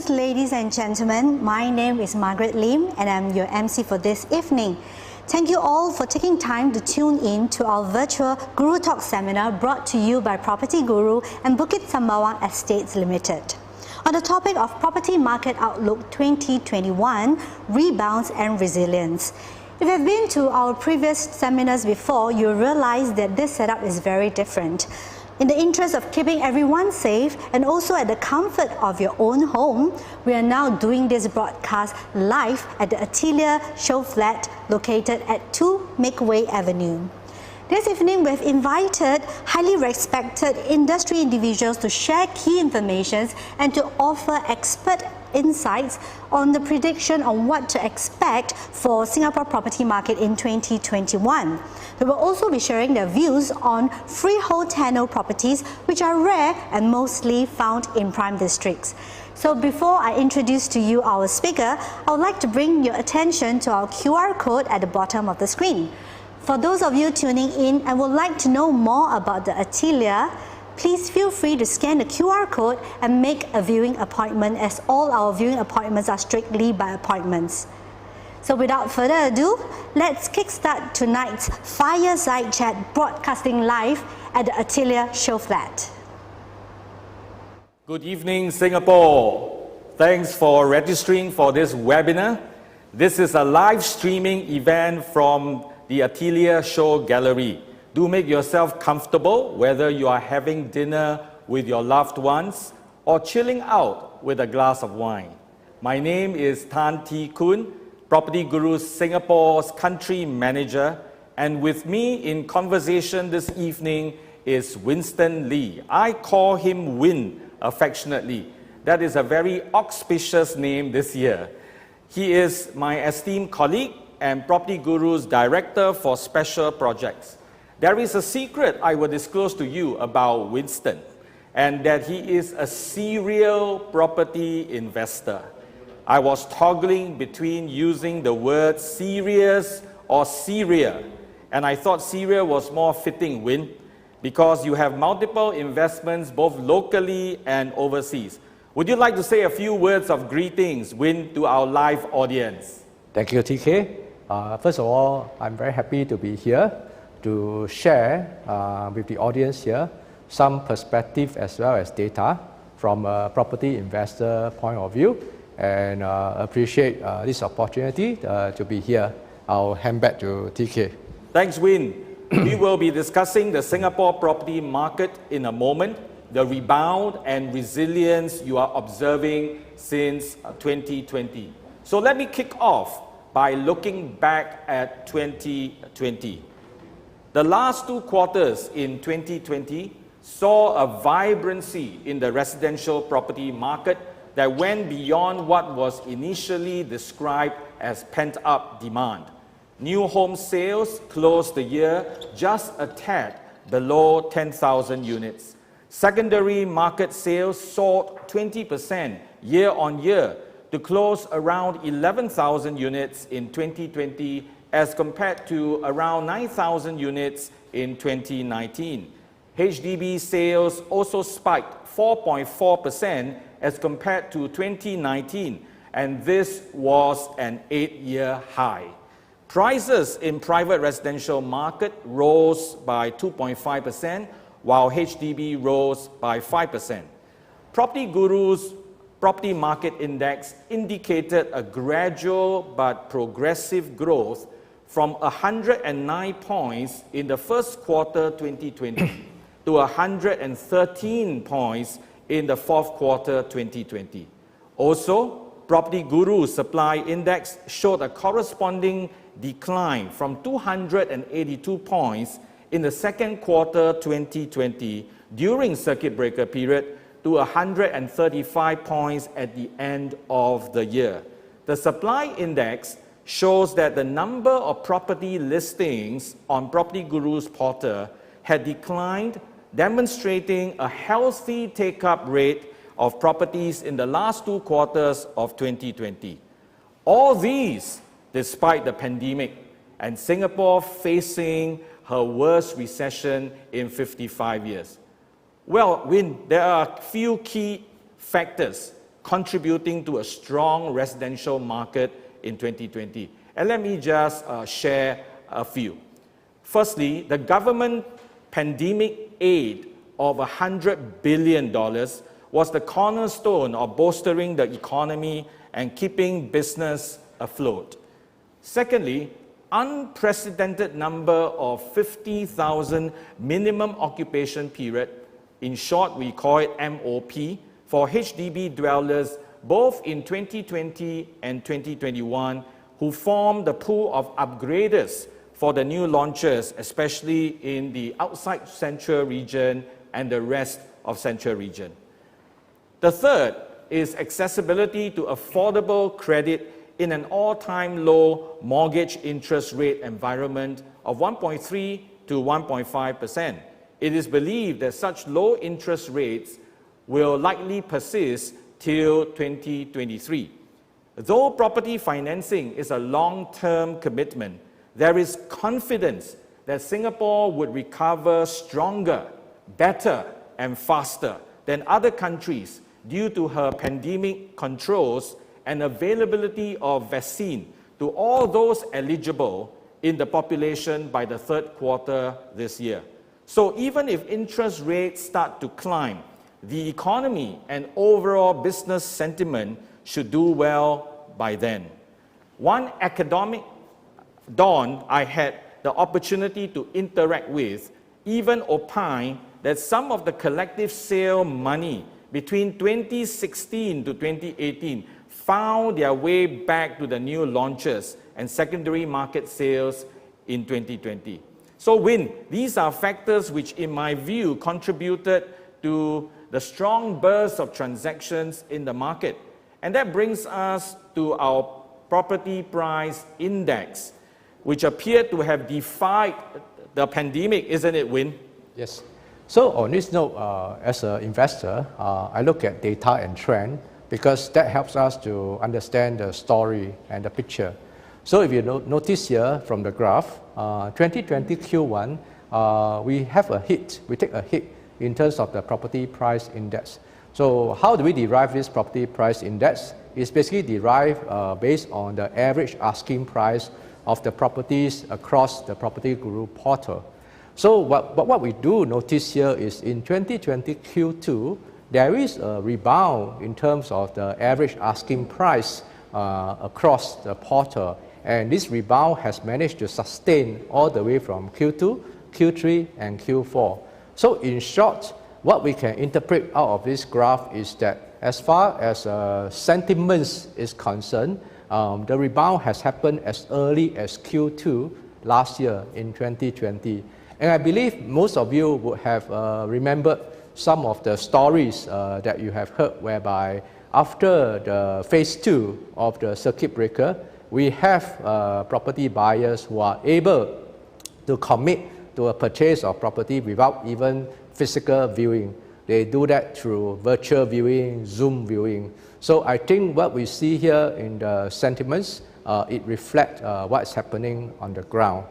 Ladies and gentlemen, my name is Margaret Lim and I'm your MC for this evening. Thank you all for taking time to tune in to our virtual GuruTalk seminar brought to you by PropertyGuru and Bukit Sembawang Estates Limited. On the topic of Property Market Outlook 2021, Rebounds and Resilience. If you've been to our previous seminars before, you'll realize that this setup is very different. In the interest of keeping everyone safe and also at the comfort of your own home, we are now doing this broadcast live at the Atelier showflat located at 2 Makeway Avenue. This evening, we've invited highly respected industry individuals to share key information and to offer expert insights on the prediction on what to expect for Singapore property market in 2021. They will also be sharing their views on freehold tenure properties, which are rare and mostly found in prime districts. So before I introduce to you our speaker, I would like to bring your attention to our QR code at the bottom of the screen. For those of you tuning in and would like to know more about the Atelier, please feel free to scan the QR code and make a viewing appointment, as all our viewing appointments are strictly by appointments. So without further ado, let's kickstart tonight's fireside chat broadcasting live at the Atelier showflat. Good evening, Singapore. Thanks for registering for this webinar. This is a live streaming event from the Atelier Show Gallery. Do make yourself comfortable, whether you are having dinner with your loved ones or chilling out with a glass of wine. My name is Tan T. Khoon, PropertyGuru Singapore's country manager, and with me in conversation this evening is Winston Lee. I call him Win affectionately. That is a very auspicious name this year. He is my esteemed colleague and PropertyGuru's Director for Special Projects. There is a secret I will disclose to you about Winston, and that he is a serial property investor. I was toggling between using the word serious or Syria, and I thought Syria was more fitting, Win, because you have multiple investments both locally and overseas. Would you like to say a few words of greetings, Win, to our live audience? Thank you, TK. First of all, I'm very happy to be here to share with the audience here some perspective as well as data from a property investor point of view, and appreciate this opportunity to be here. I'll hand back to TK. Thanks, Win. We will be discussing the Singapore property market in a moment, the rebound and resilience you are observing since 2020. So let me kick off by looking back at 2020. The last 2 quarters in 2020 saw a vibrancy in the residential property market that went beyond what was initially described as pent-up demand. New home sales closed the year just a tad below 10,000 units. Secondary market sales soared 20% year on year to close around 11,000 units in 2020 as compared to around 9,000 units in 2019. HDB sales also spiked 4.4% as compared to 2019, and this was an 8-year high. Prices in private residential market rose by 2.5%, while HDB rose by 5%. PropertyGuru's Property Market Index indicated a gradual but progressive growth from 109 points in the first quarter 2020 to 113 points in the fourth quarter 2020. Also, PropertyGuru Supply Index showed a corresponding decline from 282 points in the second quarter 2020 during circuit breaker period to 135 points at the end of the year. The supply index shows that the number of property listings on PropertyGuru's portal had declined, demonstrating a healthy take-up rate of properties in the last 2 quarters of 2020. All these despite the pandemic and Singapore facing her worst recession in 55 years. Well, there are a few key factors contributing to a strong residential market in 2020. And let me just share a few. Firstly, the government pandemic aid of $100 billion was the cornerstone of bolstering the economy and keeping business afloat. Secondly, unprecedented number of 50,000 minimum occupation period, in short we call it MOP, for HDB dwellers both in 2020 and 2021 who formed the pool of upgraders for the new launches, especially in the outside central region and the rest of central region. The third is accessibility to affordable credit in an all-time low mortgage interest rate environment of 1.3 to 1.5%. It is believed that such low interest rates will likely persist till 2023. Though property financing is a long-term commitment, there is confidence that Singapore would recover stronger, better, and faster than other countries due to her pandemic controls and availability of vaccine to all those eligible in the population by the third quarter this year. So even if interest rates start to climb, the economy and overall business sentiment should do well by then. One academic dawn I had the opportunity to interact with even opined that some of the collective sale money between 2016 to 2018 found their way back to the new launches and secondary market sales in 2020. So these are factors which in my view contributed to the strong burst of transactions in the market. And that brings us to our property price index, which appeared to have defied the pandemic, isn't it, Win? Yes. So on this note, as an investor, I look at data and trend because that helps us to understand the story and the picture. So if you notice here from the graph, 2020 Q1, we take a hit in terms of the property price index. So how do we derive this property price index? It's basically derived based on the average asking price of the properties across the PropertyGuru portal. So what we do notice here is in 2020 Q2, there is a rebound in terms of the average asking price across the portal. And this rebound has managed to sustain all the way from Q2, Q3, and Q4. So in short, what we can interpret out of this graph is that as far as sentiments is concerned, the rebound has happened as early as Q2 last year in 2020. And I believe most of you would have remembered some of the stories that you have heard whereby after the phase 2 of the circuit breaker, we have property buyers who are able to commit to a purchase of property without even physical viewing. They do that through virtual viewing, Zoom viewing. So I think what we see here in the sentiments, it reflects what's happening on the ground.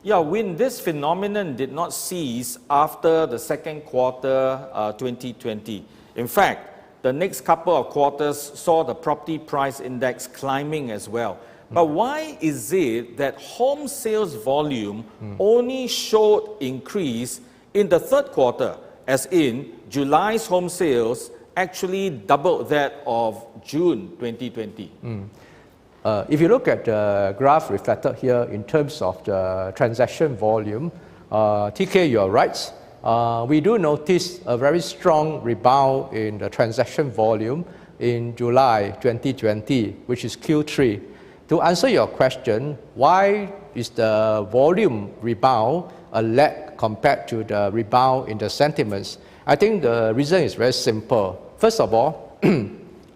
Yeah, Win, this phenomenon did not cease after the second quarter 2020. In fact, the next couple of quarters saw the property price index climbing as well. But why is it that home sales volume only showed increase in the third quarter, as in July's home sales actually doubled that of June 2020? If you look at the graph reflected here in terms of the transaction volume, TK, you're right. We do notice a very strong rebound in the transaction volume in July 2020, which is Q3. To answer your question, why is the volume rebound a lag compared to the rebound in the sentiments? I think the reason is very simple. First of all,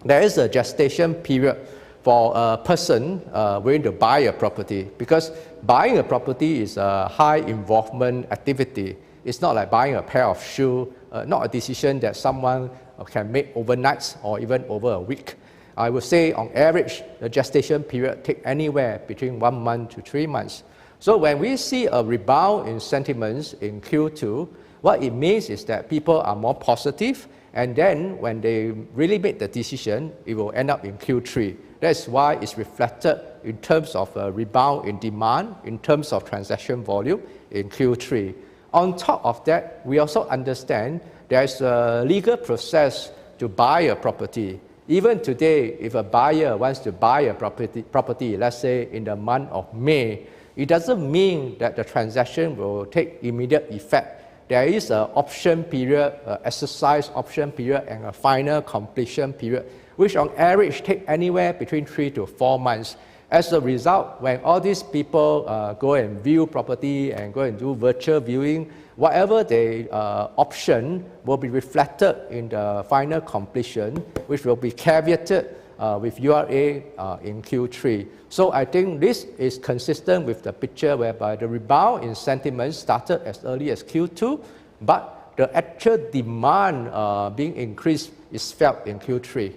there is a gestation period for a person willing to buy a property, because buying a property is a high involvement activity. It's not like buying a pair of shoes, not a decision that someone can make overnight or even over a week. I would say on average, the gestation period takes anywhere between 1 month to 3 months. So when we see a rebound in sentiments in Q2, what it means is that people are more positive, and then when they really make the decision, it will end up in Q3. That's why it's reflected in terms of a rebound in demand, in terms of transaction volume in Q3. On top of that, we also understand there's a legal process to buy a property. Even today, if a buyer wants to buy a property, let's say in the month of May, it doesn't mean that the transaction will take immediate effect. There is an option period, exercise option period, and a final completion period, which on average take anywhere between 3 to 4 months. As a result, when all these people go and view property and go and do virtual viewing, whatever they option will be reflected in the final completion, which will be caveated with URA in Q3. So I think this is consistent with the picture whereby the rebound in sentiment started as early as Q2, but the actual demand being increased is felt in Q3.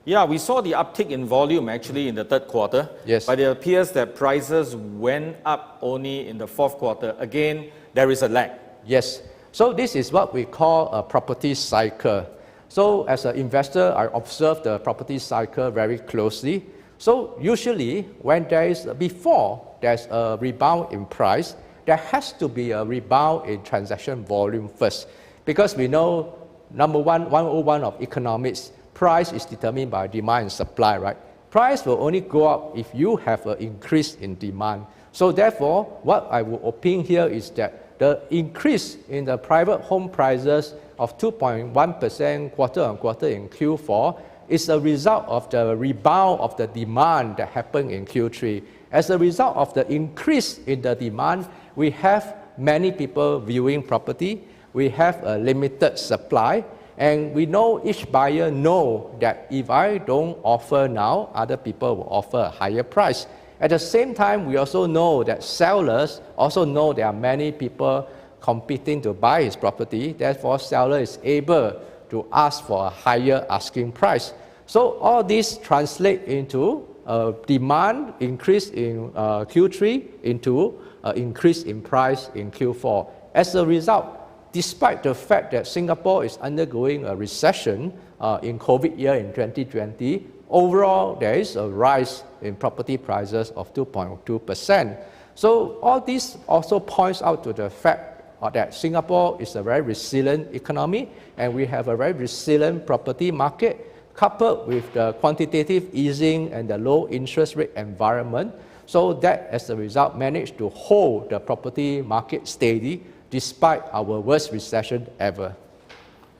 Yeah, we saw the uptick in volume actually in the third quarter. Yes. But it appears that prices went up only in the fourth quarter. Again, there is a lag. Yes. So this is what we call a property cycle. So as an investor, I observe the property cycle very closely. So usually when there's a rebound in price, there has to be a rebound in transaction volume first. Because we know, number one, 101 of economics, price is determined by demand and supply, right? Price will only go up if you have an increase in demand. So therefore, what I will opine here is that the increase in the private home prices of 2.1% quarter on quarter in Q4 is a result of the rebound of the demand that happened in Q3. As a result of the increase in the demand, we have many people viewing property, we have a limited supply, and we know each buyer know that if I don't offer now, other people will offer a higher price. At the same time, we also know that sellers also know there are many people competing to buy his property, therefore seller is able to ask for a higher asking price. So all this translate into demand increase in Q3 into increase in price in Q4. As a result, despite the fact that Singapore is undergoing a recession in COVID year in 2020, overall there is a rise in property prices of 2.2%. So all this also points out to the fact that Singapore is a very resilient economy and we have a very resilient property market coupled with the quantitative easing and the low interest rate environment. So that as a result managed to hold the property market steady despite our worst recession ever.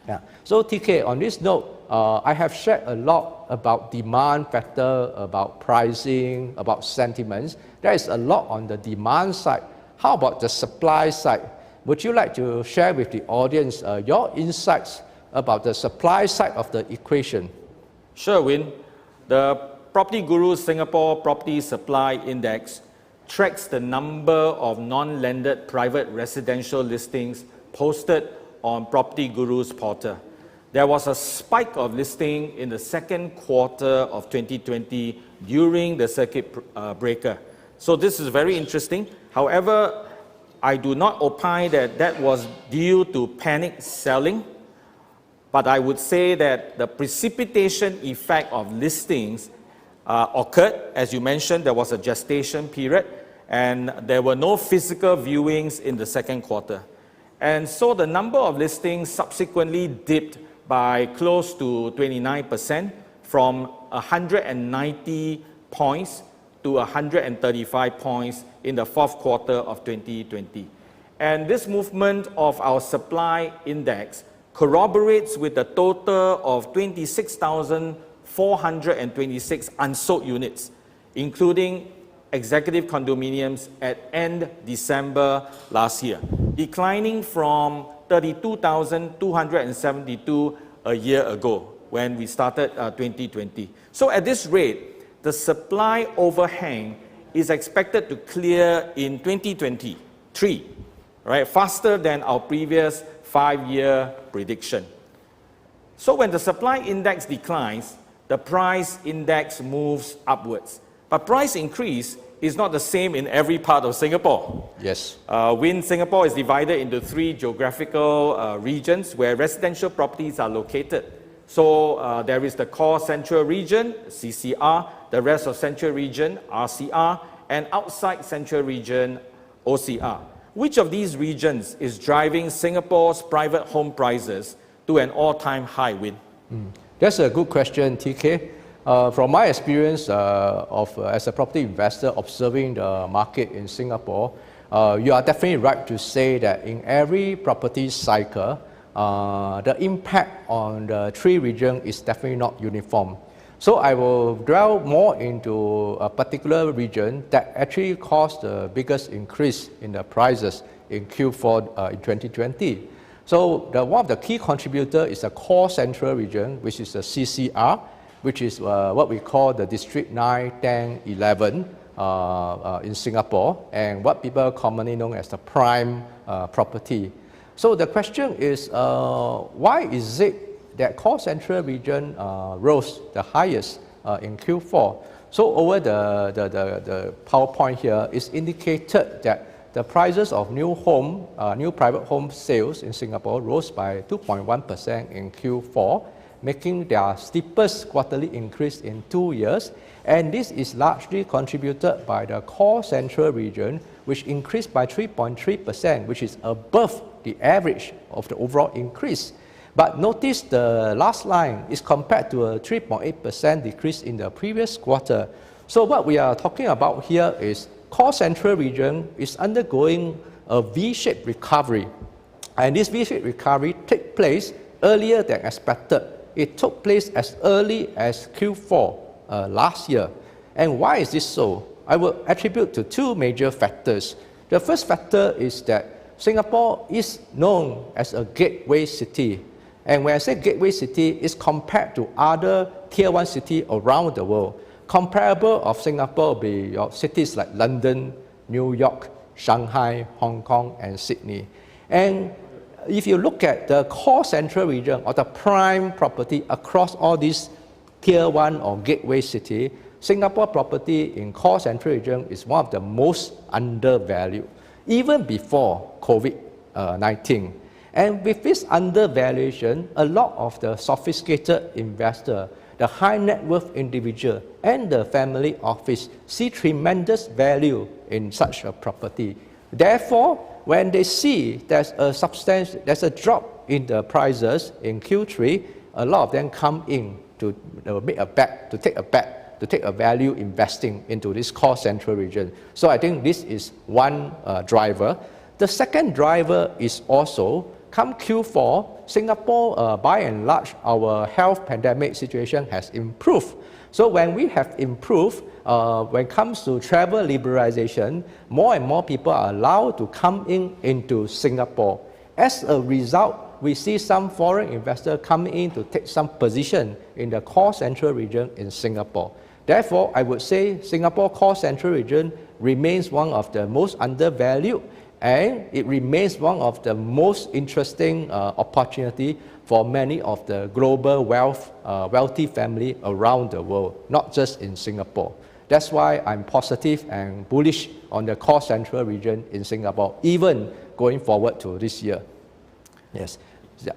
Yeah. So TK, on this note, I have shared a lot about demand factor, about pricing, about sentiments. There is a lot on the demand side. How about the supply side? Would you like to share with the audience your insights about the supply side of the equation? Sure, Win. The PropertyGuru Singapore Property Supply Index tracks the number of non-landed private residential listings posted on PropertyGuru's portal. There was a spike of listing in the second quarter of 2020 during the circuit breaker. So this is very interesting. However, I do not opine that that was due to panic selling, but I would say that the precipitation effect of listings occurred. As you mentioned, there was a gestation period and there were no physical viewings in the second quarter. And so the number of listings subsequently dipped by close to 29% from 190 points to 135 points in the fourth quarter of 2020. And this movement of our supply index corroborates with a total of 26,426 unsold units, including executive condominiums at end December last year, declining from 32,272 a year ago when we started 2020. So at this rate, the supply overhang is expected to clear in 2023, right? Faster than our previous 5-year prediction. So when the supply index declines, the price index moves upwards. But price increase is not the same in every part of Singapore. Yes. Singapore is divided into 3 geographical regions where residential properties are located. So there is the core central region, CCR, the rest of central region, RCR, and outside central region, OCR. Which of these regions is driving Singapore's private home prices to an all-time high, Win? That's a good question, TK. From my experience as a property investor observing the market in Singapore, you are definitely right to say that in every property cycle, the impact on the 3 regions is definitely not uniform. So I will dwell more into a particular region that actually caused the biggest increase in the prices in Q4 in 2020. So one of the key contributors is the core central region, which is the CCR, which is what we call the District 9, 10, 11 in Singapore, and what people commonly know as the prime property. So the question is, why is it that core central region rose the highest in Q4? So over the PowerPoint here is indicated that the prices of new private home sales in Singapore rose by 2.1% in Q4, making their steepest quarterly increase in 2 years. And this is largely contributed by the core central region, which increased by 3.3%, which is above the average of the overall increase. But notice the last line is compared to a 3.8% decrease in the previous quarter. So what we are talking about here is core central region is undergoing a V-shaped recovery. And this V-shaped recovery took place earlier than expected. It took place as early as Q4 last year. And why is this so? I will attribute to 2 major factors. The first factor is that Singapore is known as a gateway city. And when I say gateway city, it's compared to other tier 1 cities around the world. Comparable of Singapore will be cities like London, New York, Shanghai, Hong Kong, and Sydney. And if you look at the core central region or the prime property across all these tier 1 or gateway city, Singapore property in core central region is one of the most undervalued, even before COVID-19. And with this undervaluation, a lot of the sophisticated investor, the high net worth individual, and the family office see tremendous value in such a property. Therefore, when they see there's a drop in the prices in Q3, a lot of them come in to make a bet, to take a value investing into this core central region. So I think this is one driver. The second driver is also, come Q4, Singapore, by and large, our health pandemic situation has improved. So when we have improved, when it comes to travel liberalization, more and more people are allowed to come into Singapore. As a result, we see some foreign investors come in to take some position in the core central region in Singapore. Therefore, I would say Singapore core central region remains one of the most undervalued, and it remains one of the most interesting opportunity for many of the global wealthy family around the world, not just in Singapore. That's why I'm positive and bullish on the core central region in Singapore, even going forward to this year. Yes.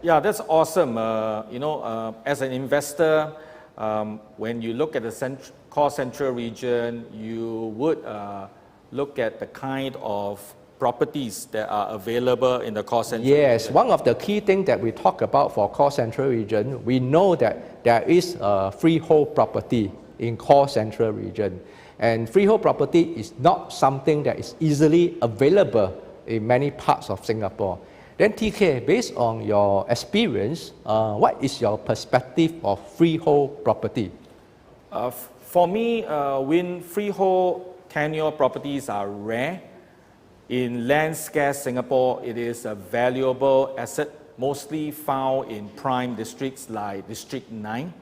Yeah, that's awesome. As an investor, when you look at the core central region, you would look at the kind of properties that are available in the core central region. One of the key things that we talk about for core central region, we know that there is a freehold property in core central region. And freehold property is not something that is easily available in many parts of Singapore. Then TK, based on your experience, what is your perspective of freehold property? For me, when freehold tenure properties are rare. In land-scarce Singapore, it is a valuable asset, mostly found in prime districts like District 9.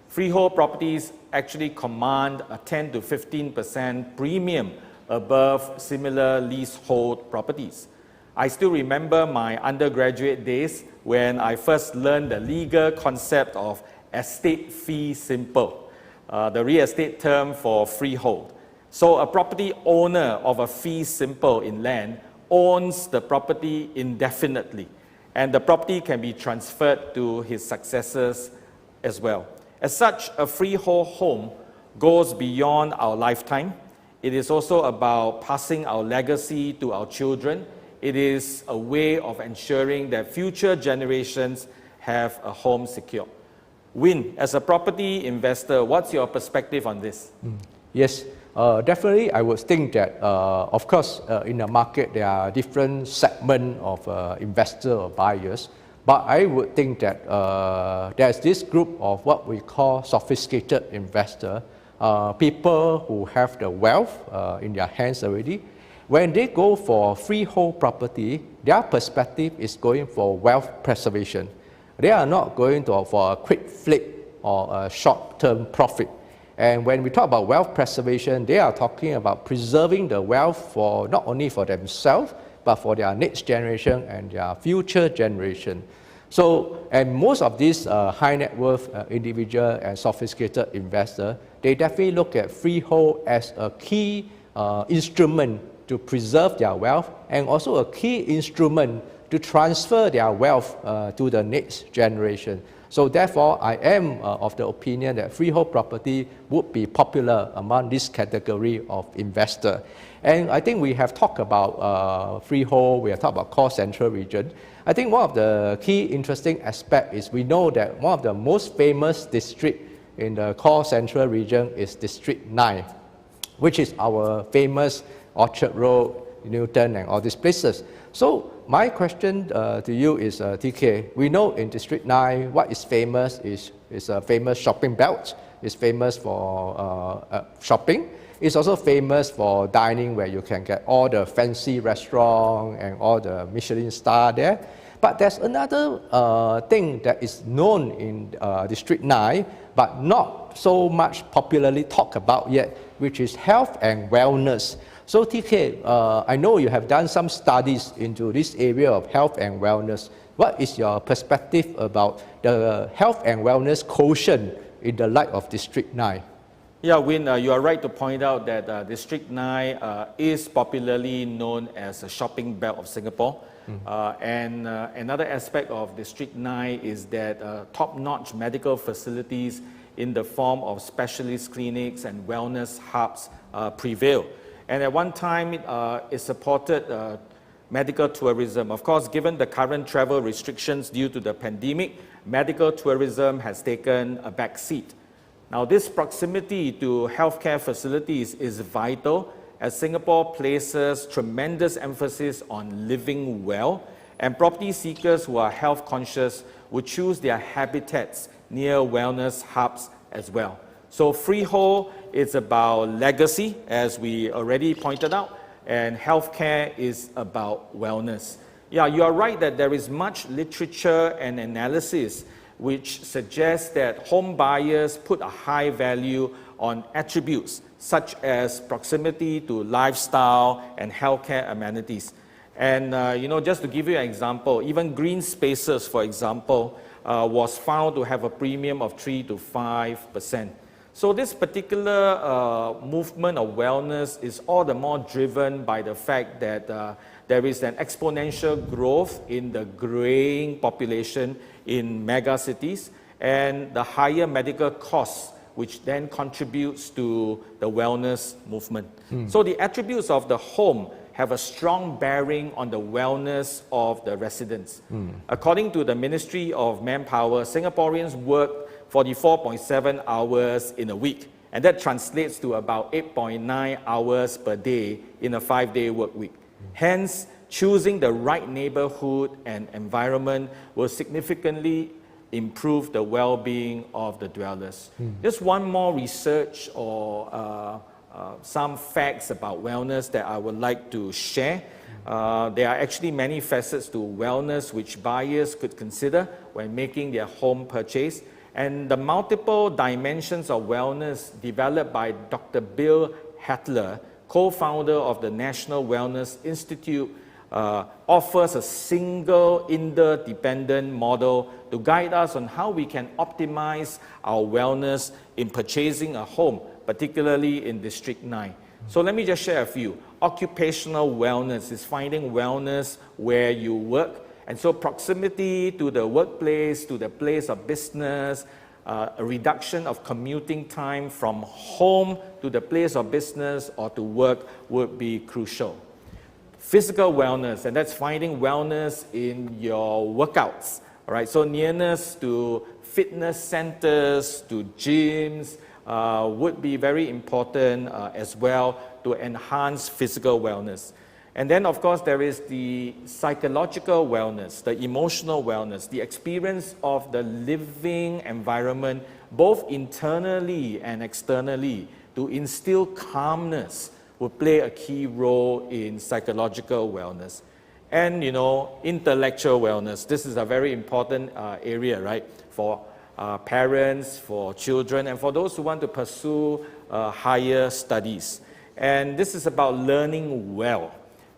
Freehold properties actually command a 10 to 15% premium above similar leasehold properties. I still remember my undergraduate days when I first learned the legal concept of estate fee simple, the real estate term for freehold. So a property owner of a fee simple in land owns the property indefinitely, and the property can be transferred to his successors as well. As such, a freehold home goes beyond our lifetime. It is also about passing our legacy to our children. It is a way of ensuring that future generations have a home secure. Win, as a property investor, what's your perspective on this? Yes, definitely I would think that, of course, in the market there are different segments of investors or buyers, but I would think that there's this group of what we call sophisticated investor, people who have the wealth in their hands already. When they go for freehold property, their perspective is going for wealth preservation. They are not going for a quick flip or a short-term profit. And when we talk about wealth preservation, they are talking about preserving the wealth for not only for themselves, but for their next generation and their future generation. So, and most of these high net worth individual and sophisticated investor, they definitely look at freehold as a key instrument to preserve their wealth, and also a key instrument to transfer their wealth to the next generation. So therefore, I am of the opinion that freehold property would be popular among this category of investor. And I think we have talked about freehold, we have talked about core central region. I think one of the key interesting aspects is we know that one of the most famous districts in the core central region is District 9, which is our famous Orchard Road, Newton, and all these places. So my question to you is, TK, we know in District 9 what is famous is a famous shopping belt. It's famous for shopping. It's also famous for dining, where you can get all the fancy restaurant and all the Michelin star there. But there's another thing that is known in District 9, but not so much popularly talked about yet, which is health and wellness. So TK, I know you have done some studies into this area of health and wellness. What is your perspective about the health and wellness quotient in the light of District 9? Yeah, Win, you are right to point out that District 9 is popularly known as a shopping belt of Singapore. And another aspect of District 9 is that top-notch medical facilities in the form of specialist clinics and wellness hubs prevail. And at one time, it supported medical tourism. Of course, given the current travel restrictions due to the pandemic, medical tourism has taken a back seat. Now, this proximity to healthcare facilities is vital, as Singapore places tremendous emphasis on living well, and property seekers who are health conscious would choose their habitats near wellness hubs as well. So freehold is about legacy, as we already pointed out, and healthcare is about wellness. Yeah, you are right that there is much literature and analysis which suggests that home buyers put a high value on attributes such as proximity to lifestyle and healthcare amenities. And just to give you an example, even green spaces, for example, was found to have a premium of 3 to 5%. So this particular movement of wellness is all the more driven by the fact that there is an exponential growth in the graying population in mega cities, and the higher medical costs, which then contributes to the wellness movement. So the attributes of the home have a strong bearing on the wellness of the residents. According to the Ministry of Manpower, Singaporeans work 44.7 hours in a week, and that translates to about 8.9 hours per day in a 5-day work week. Hence, choosing the right neighborhood and environment will significantly improve the well-being of the dwellers. Just one more research or some facts about wellness that I would like to share. There are actually many facets to wellness which buyers could consider when making their home purchase. And the multiple dimensions of wellness developed by Dr. Bill Atelier, co-founder of the National Wellness Institute, offers a single interdependent model to guide us on how we can optimize our wellness in purchasing a home, particularly in District 9. So let me just share a few. Occupational wellness is finding wellness where you work. And so proximity to the workplace, to the place of business, a reduction of commuting time from home to the place of business or to work would be crucial. Physical wellness, and that's finding wellness in your workouts. All right, so nearness to fitness centers, to gyms, would be very important as well to enhance physical wellness. And then, of course, there is the psychological wellness, the emotional wellness, the experience of the living environment, both internally and externally, to instill calmness will play a key role in psychological wellness. And, intellectual wellness. This is a very important area, right, for parents, for children, and for those who want to pursue higher studies. And this is about learning well.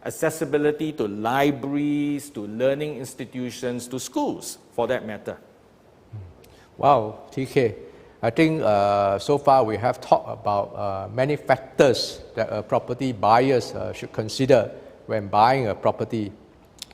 Accessibility to libraries, to learning institutions, to schools, for that matter. Wow, TK. I think so far we have talked about many factors that property buyers should consider when buying a property.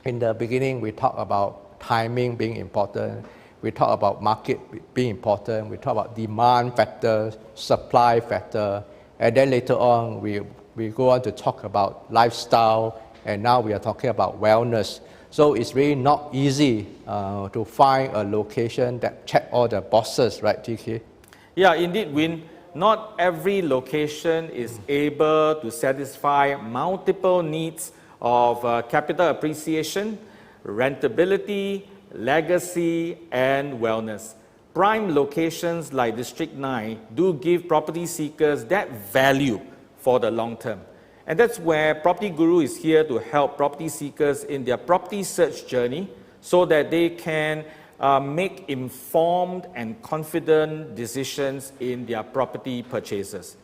In the beginning, we talked about timing being important. We talk about market being important. We talk about demand factor, supply factor, and then later on we go on to talk about lifestyle, and now we are talking about wellness. So it's really not easy to find a location that check all the boxes, right, TK? Yeah, indeed, Win. Not every location is able to satisfy multiple needs of capital appreciation, rentability, legacy, and wellness. Prime locations like District 9 do give property seekers that value for the long term. And that's where PropertyGuru is here to help property seekers in their property search journey so that they can make informed and confident decisions in their property purchases.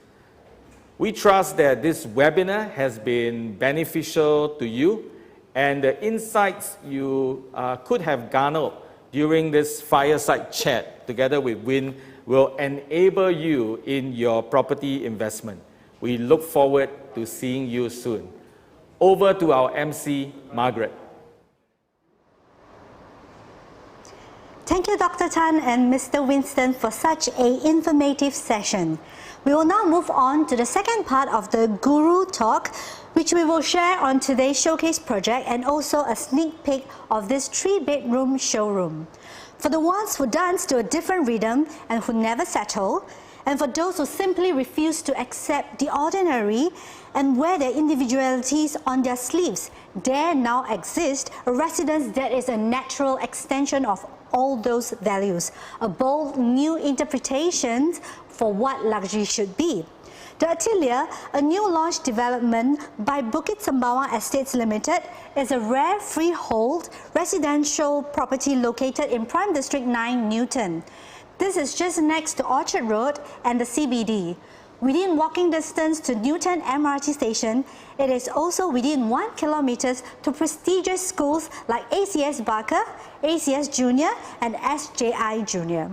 We trust that this webinar has been beneficial to you, and the insights you could have garnered during this fireside chat together with Win will enable you in your property investment. We look forward to seeing you soon. Over to our MC, Margaret. Thank you, Dr. Tan and Mr. Winston, for such an informative session. We will now move on to the second part of the Guru Talk, which we will share on today's showcase project and also a sneak peek of this 3-bedroom showroom. For the ones who dance to a different rhythm and who never settle, and for those who simply refuse to accept the ordinary and wear their individualities on their sleeves, there now exists a residence that is a natural extension of all those values, a bold new interpretation for what luxury should be. The Atelier, a new launch development by Bukit Sembawang Estates Limited, is a rare freehold residential property located in Prime District 9, Newton. This is just next to Orchard Road and the CBD. Within walking distance to Newton MRT station, it is also within 1 kilometer to prestigious schools like ACS Barker, ACS Junior and SJI Junior.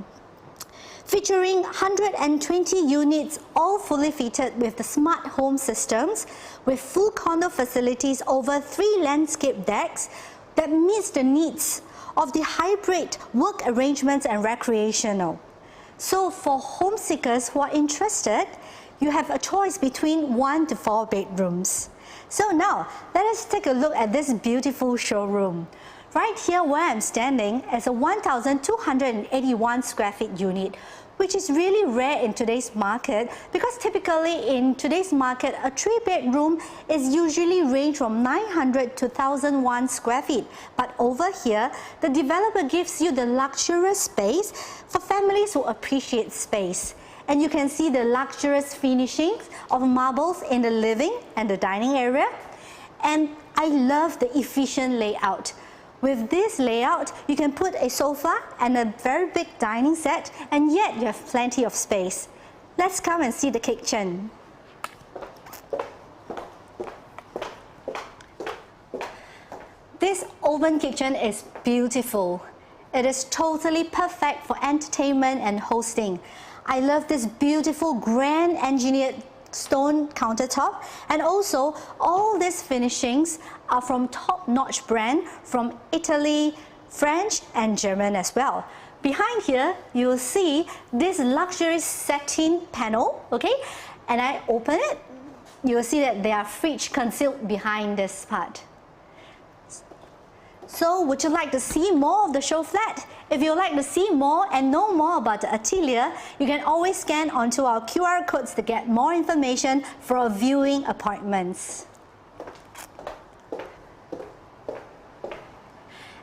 Featuring 120 units, all fully fitted with the smart home systems, with full condo facilities over 3 landscape decks that meets the needs of the hybrid work arrangements and recreational. So for home seekers who are interested, you have a choice between 1 to 4 bedrooms. So now, let us take a look at this beautiful showroom. Right here where I'm standing is a 1,281 square feet unit, which is really rare in today's market because typically in today's market, a 3-bedroom is usually range from 900 to 1,001 square feet. But over here, the developer gives you the luxurious space for families who appreciate space. And you can see the luxurious finishings of marbles in the living and the dining area. And I love the efficient layout. With this layout, you can put a sofa and a very big dining set, and yet you have plenty of space. Let's come and see the kitchen. This open kitchen is beautiful. It is totally perfect for entertainment and hosting. I love this beautiful, grand engineered stone countertop, and also all these finishings are from top-notch brand from Italy, French and German as well. Behind here, you will see this luxury satin panel, okay? And I open it, you will see that there are fridge concealed behind this part. So would you like to see more of the show flat? If you would like to see more and know more about the Atelier, you can always scan onto our QR codes to get more information for our viewing appointments.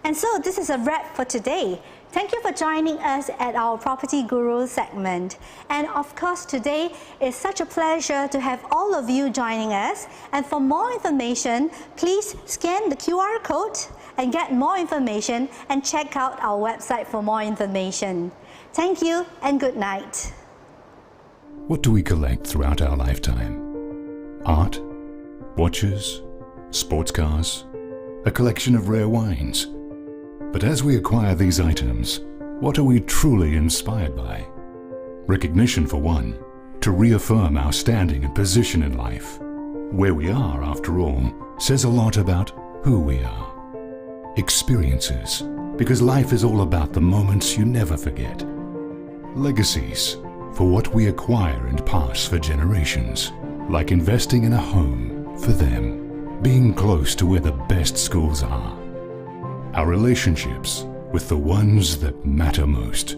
And so this is a wrap for today. Thank you for joining us at our Property Guru segment. And of course, today is such a pleasure to have all of you joining us. And for more information, please scan the QR code and get more information and check out our website for more information. Thank you and good night. What do we collect throughout our lifetime? Art, watches, sports cars, a collection of rare wines. But as we acquire these items, what are we truly inspired by? Recognition for one, to reaffirm our standing and position in life. Where we are, after all, says a lot about who we are. Experiences, because life is all about the moments you never forget. Legacies, for what we acquire and pass for generations, like investing in a home for them, being close to where the best schools are. Our relationships with the ones that matter most,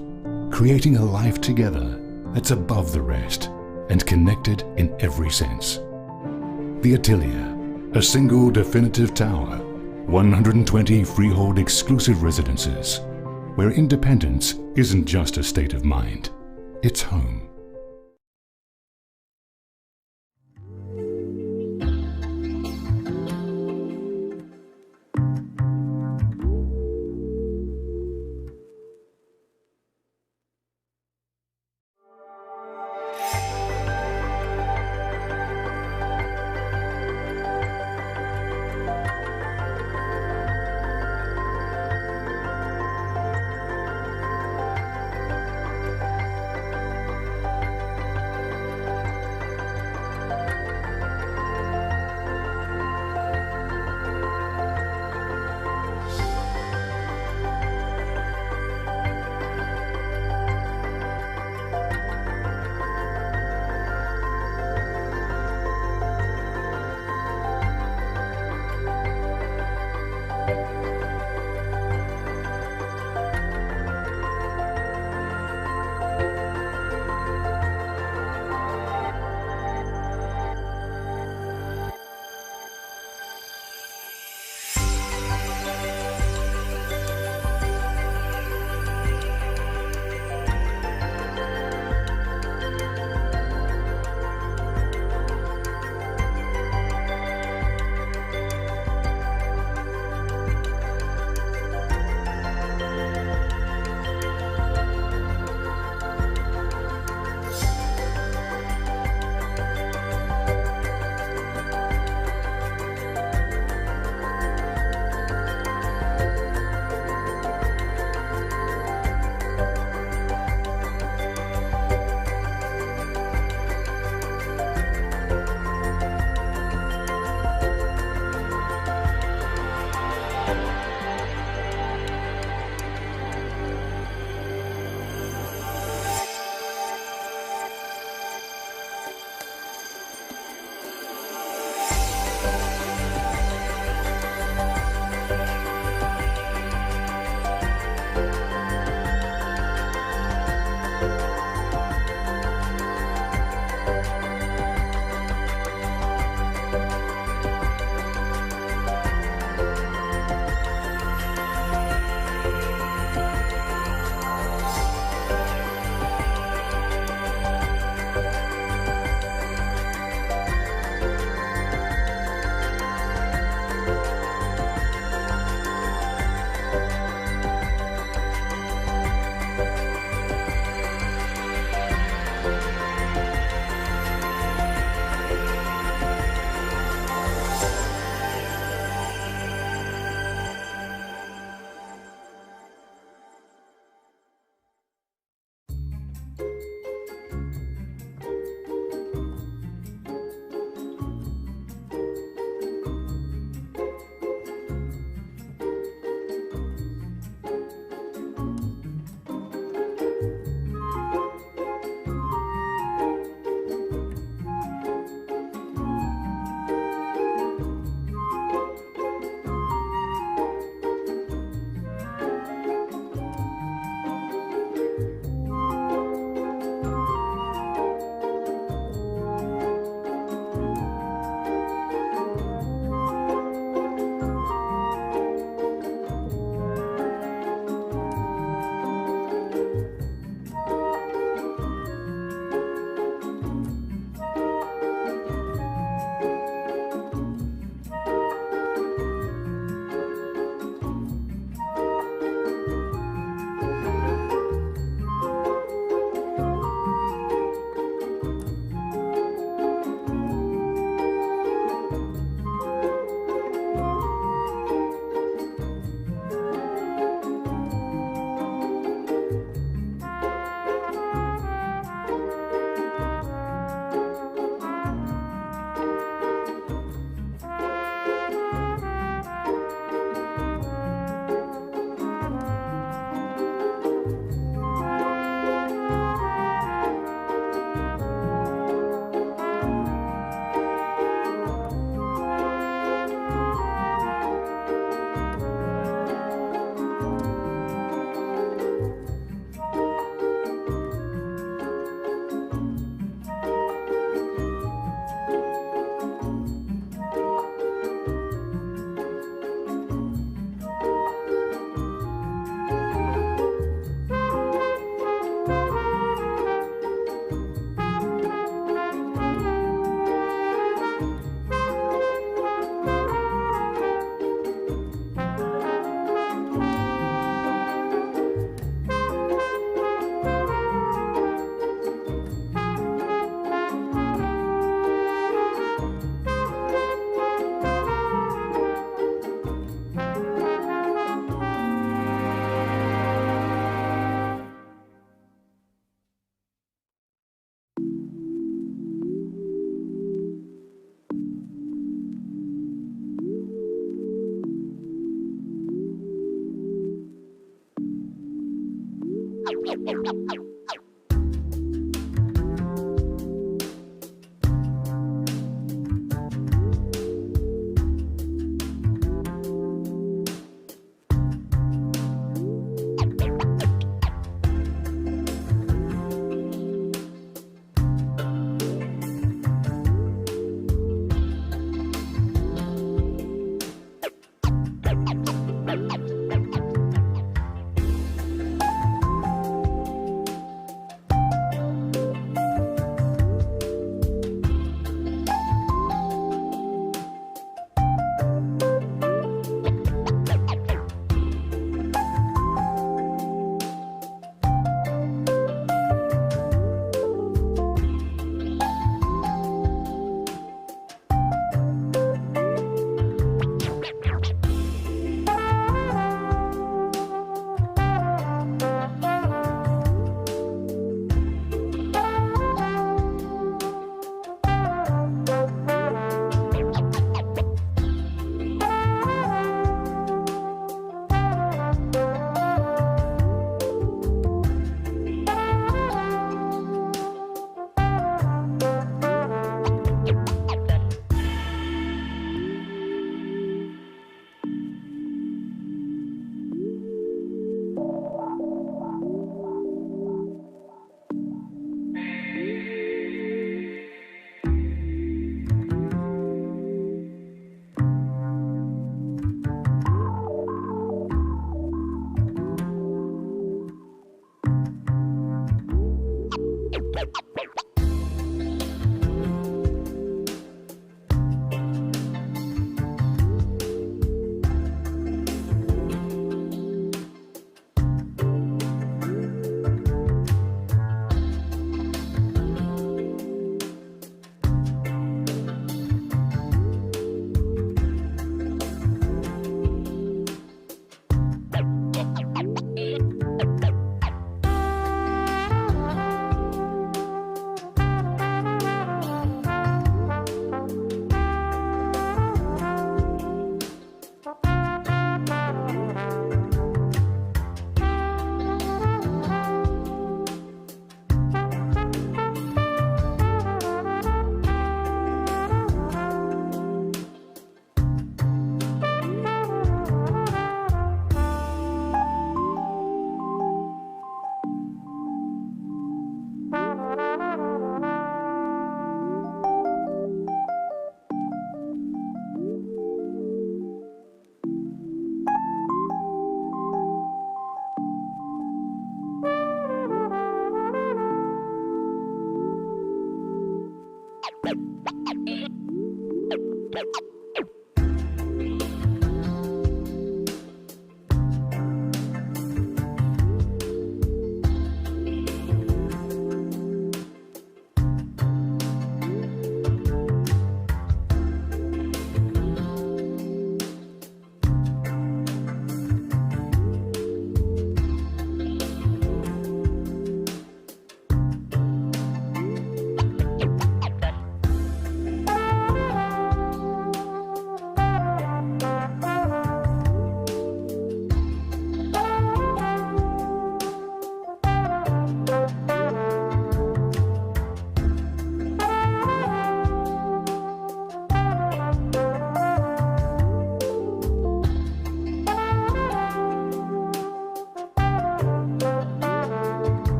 creating a life together that's above the rest and connected in every sense. The Atelier, a single definitive tower, 120 freehold exclusive residences, where independence isn't just a state of mind, it's home.